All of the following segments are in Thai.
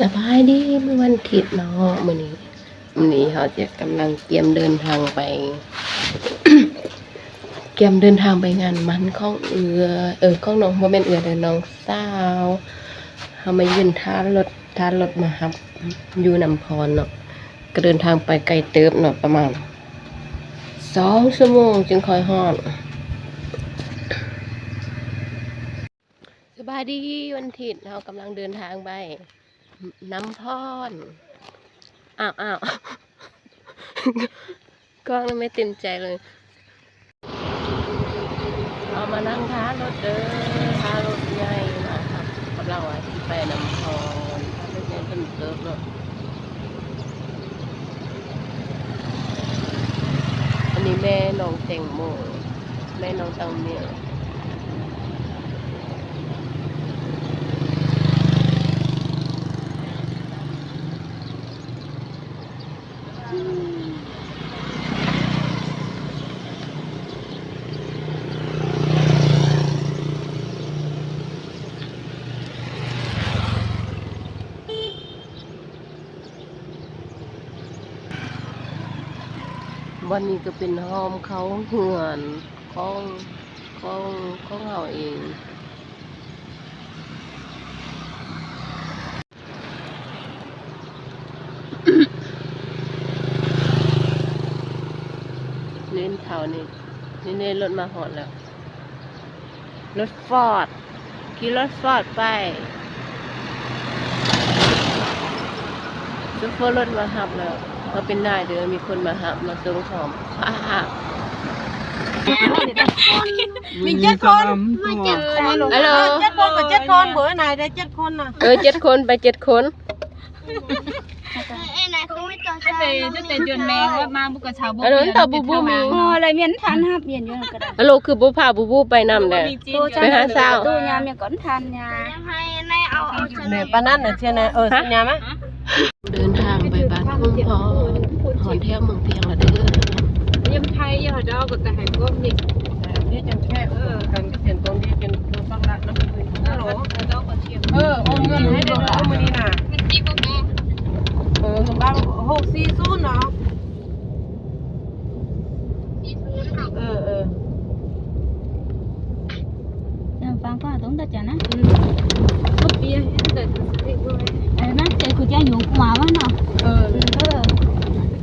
สบายดีเมื่อวันอาทิตย์เนาะมื้อนี้เขาจะกำลังเตรียมเดินทางไป เตรียมเดินทางไปงานมันของของน้องบ่แม่นเด้อน้องสาวเฮามายืนท่ารถมารับอยู่นำพรเนาะก็เดินทางไปไกลเติบเนาะประมาณ2 ชั่วโมงจึงค่อยฮอดสบายดีวันอาทิตย์เรากำลังเดินทางไปน้ำพรอ้าว กล้องไม่เต็มใจเลยเอามานั่งท้ารถท้ารถใหญ่นะครับกับเราที่ไปน้ำพรท้ารถใหญ่เป็นเติบเนาะอันนี้แม่น้องแตงโมแม่น้องเต้าเมียวันนี้ก็เป็นห้อมเขาเหือนของเราเองเล่นเขานี่รถมาหอดแล้วรถฟอร์ดขี่รถฟอร์ดไปซุปเปอร์รถมาหับแล้วเราเป็นนายเด้อมีคนมาหับมาส่งของมี7 คนมา7 คนฮัลโหล7 คนกับ7 คนเบอร์ไหนได้7 คนน่ะ7 คนไป7 คนแต่จนแมงว่ามาบุกกระเช้าบุก ต่อบูมี อะไรเมียนทันครับเมียนอยู่ก็ได้ ฮัลโหลคือบูพาบูไปนำเด้อไปหาสาว ตัวยามเนี่ยก่อนทันยา เนี่ยปานนั้นน่ะเชื่อนะสัญญามั้ยเดินทางไปบ้านคุ้มพอหอนแท้เมืองเพียงละเด้อยังไทยยังหาดอกแต่ให้ก็มี นี่จังแค่กันเขียนตรงนี้เป็นตัวฟังละน้ำฮัลโหลดอกกระเทียมโอนเงินให้ได้แล้วมื้อนี้น่ะมันจีบบ่สำหรับ640เนาะยังฟังก็ต้องตัดจ้ะนะก็เปียแต่สิด้วยนะใจกูจะอยู่กว่าว่าเนาะ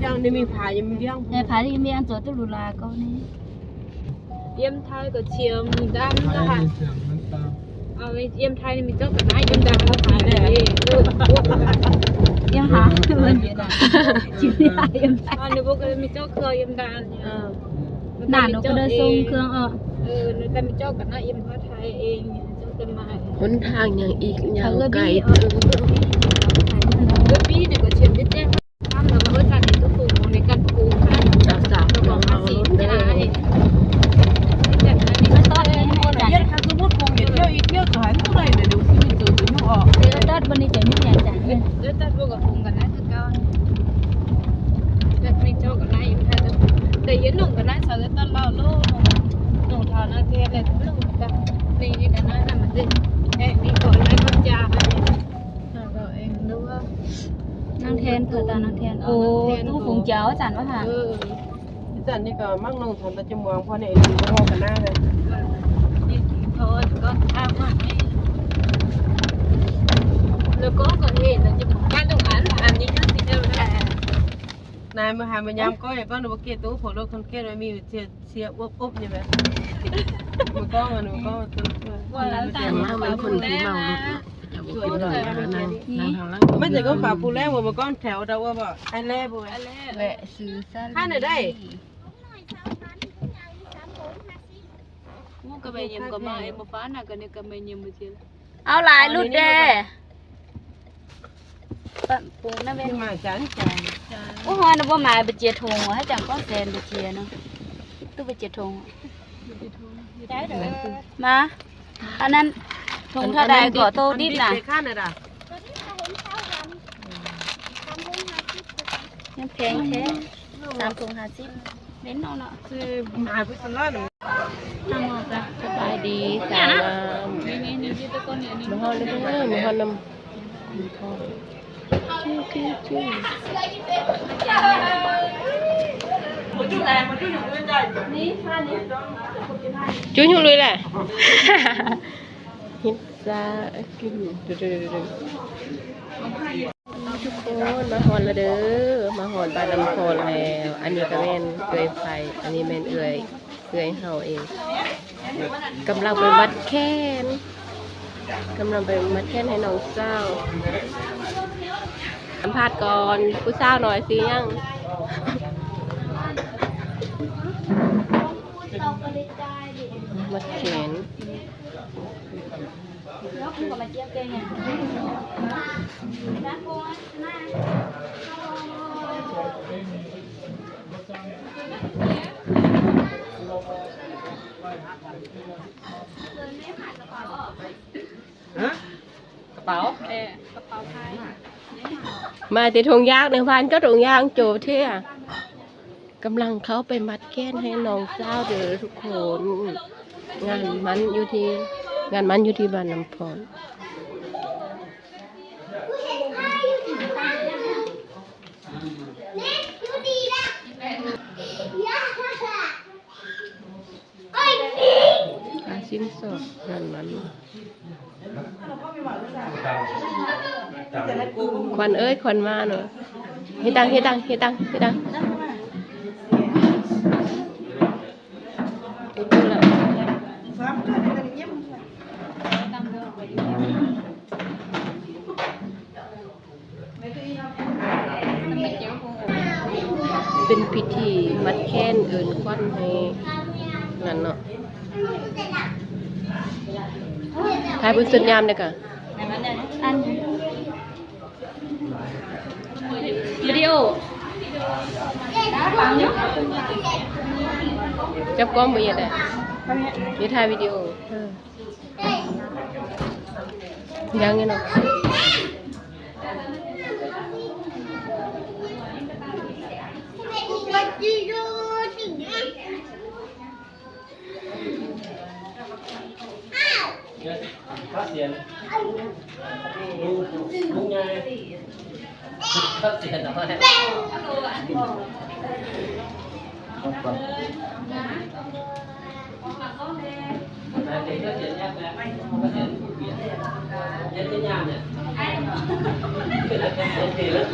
จังนี่มีผายังมีเรื่องแต่ผาที่มีอันตัวตุลุลาก็นี่เยี่ยมไทยก็เชียมดำนะคะเอาเยี่ยมไทยนี่มีเจ้ากับนายเยี่ยมดำเขาขายได้ยังหาเหมือนกันชิ้นใหญ่เยี่ยมไทยอันนี้พวกก็มีเจ้าเคยเยี่ยมดำด่านเราก็เดินส่งเครื่องแต่มีเจ้ากับนายเยี่ยมพระไทยเองเจ้าจะมาหนทางยังอีกยาวไกลปีเดี๋ยวก็เชียมได้แจ้งทำแล้วก็การเห็นตัวสูงในการปลูกค่ะสาวเราบอกภาษีใช่แบบนั้นนี่ก็ต้อนให้คนเยอะค่ะสมมุติคงอย่าเที่ยวอีกเที่ยวก็หันเท่าไหร่เดี๋ยวดูสิมีตัวอยู่ออกเดี๋ยวตัดวันนี้จะมีอย่างจังเดี๋ยวตัดพวกกับพุงกันนะคือก้อนแต่มีเจ้ากับนายอยู่ท่าแต่ยันหนุ่มกับนายสาวตัดเบาโลหนุ่มทานาเทียเลยทุกเรื่องกันนี่กันนะนั่นมันดินี่ก่อนนายพันยาเราเองดูว่านางแทนเกิดตานางแทนโอ้ตู้ผงเจ้าจันวะค่ะจันนี่ก็มั่งลงทำตะจมวงพอเนี่ยดูพอกันหน้าเลยนี่พอก็ทำมาแล้วก็เห็นแล้วจะการตรงอันนี้ก็สิเดียวนะนายมาหามันยามก็อย่างก็หนูเกตู้ผลรถคนเกตมันมีเชียอบนี่แบบมันก็มันก็ตัวว่าแล้วแต่มันคนที่เมารถไม่แต่ก็ฝาปูแรกว่ามันก้อนแถวเราว่าแบบไอ้แร่บุ้ยแหวะซื้อสั้นข้าไหนได้งูกระเบยยมก็มาเอ็มฟ้าหนักกันเนี่ยกระเบยยมมาเชียวเอาหลายรุ่นเด้ปูน่าเป็นมาจันโอ้โหน่าบ่มาไปเจียทงให้จังก้อนแซนไปเจียเนาะตู้ไปเจียทงมาอันนั้นทงท่าใดก่อโตดิ้นน่ะข้าไหนล่ะยังแพงแท้3 ถุง50เน้นเอาเนาะคือหาพิซซ่าหนูนั่งออกจ้ะสบายดีสาวนี่ตะก้อนเนี่ยนี่มันฮอนเลยมันฮอนน้ำ จุ๊ยเลยแหละพิซซ่ากินทุกคนมาหอนแล้วเด้อมาหอนบ้านน้ำพรแล้ว อันนี้ก็แม่นเกยไฟอันนี้แม่นเอื่อยเฮาเองกำลังไปมัดแค้นให้น้องเจ้าสัมภาษณ์ก่อนผู้สาวหน่อยสิยังมัดแขนแล้วคุณก็มาเจี๊ยบเองเนี่ยนะกูกระเป๋าก ระเป๋าไทย มาติทงยาง1,000ก็ทงยางโจเท่กำลังเขาไปมัดแค้นให้น้องเจ้าเด้อทุกคนงานมันอยู่ที่บ้านน้ำพรสิ้นสดงานมันควันเอ้ยควันมาเนอะเฮ็ดตังดูแล้วเป็นพิธีมัดแค้นเอิ้นควันให้นั่นเนาะถ่ายบนสุดยามเด้อค่ะอันวิดีโอจับกล้องบ่ยังได้นี่ถ่ายวิดีโอยังไงเนาะphát tiền đúng ngay phát tiền đó đấy thì phát tiền nhé phát tiền biển nhân cái nhà nhỉ cái là cái tiền lớn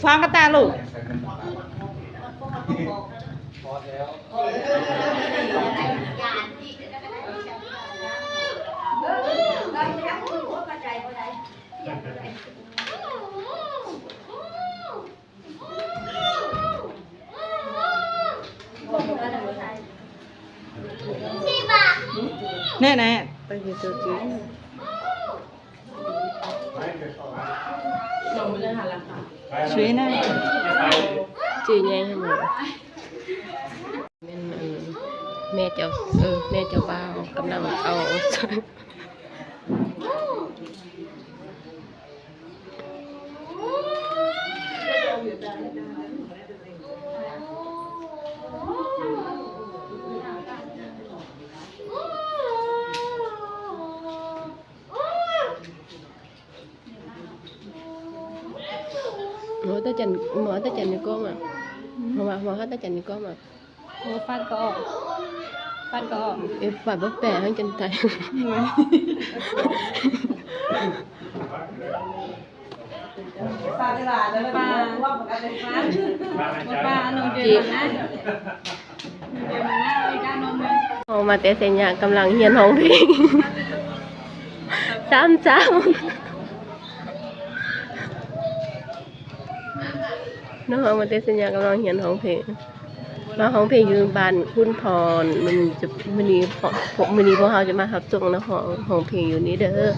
ฟังกระตาลูกแน่ๆไปอยู่ตัวจริงช่วยหน่อยจีแยงให้หมดแม่เจ้าบ่าวกำลังเอาหมอตาจันนี่ก็มาหมอตาจันนี่ก็มาโอ้ฟันก็ออกฝ่ายบ่แปะให้จันไทยปลาหนุ่มเดือดนะออกมาแต่เสียงยางกำลังเฮียนห้องเพลงซ้ำน้องมาเตสัญญากำลังเขียนห้องเพลงมาห้องเพลงอยู่บ้านคุณพรมื้อนี้พวกเฮาจะมารับส่งนะห้องเพลงอยู่นี้เด้อ